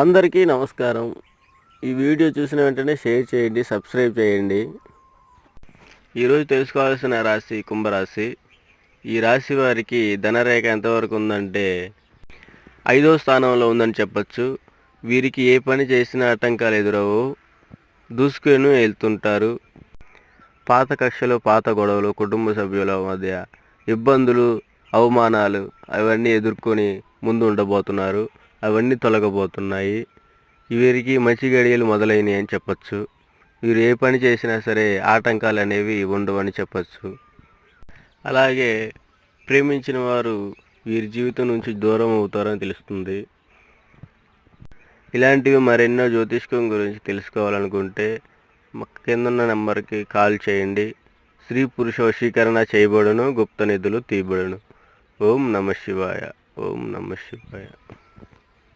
అందరికీ నమస్కారం. ఈ వీడియో చూసిన వెంటనే షేర్ చేయండి, సబ్స్క్రైబ్ చేయండి. ఈరోజు తెలుసుకోవాల్సిన రాశి కుంభరాశి. ఈ రాశి వారికి ధనరేఖ ఎంతవరకు ఉందంటే 5వ స్థానంలో ఉందని చెప్పచ్చు. వీరికి ఏ పని చేసినా ఆటంకాలు ఎదురవు, దూసుకొని వెళ్తుంటారు. పాత కక్షలు, పాత గొడవలు, కుటుంబ సభ్యుల మధ్య ఇబ్బందులు, అవమానాలు అవన్నీ ఎదుర్కొని ముందు ఉండబోతున్నారు. అవన్నీ తొలగబోతున్నాయి. వీరికి మంచి గడియలు మొదలైనవి అని చెప్పచ్చు. వీరు ఏ పని చేసినా సరే ఆటంకాలు అనేవి ఉండవని చెప్పచ్చు. అలాగే ప్రేమించిన వారు వీరి జీవితం నుంచి దూరం అవుతారని తెలుస్తుంది. ఇలాంటివి మరెన్నో జ్యోతిష్కం గురించి తెలుసుకోవాలనుకుంటే కిందన్న నెంబర్కి కాల్ చేయండి. స్త్రీ పురుష వశీకరణ చేయబడును, గుప్త నిధులు తీయబడును. ఓం నమ శివాయ. ఓం నమ శివాయ.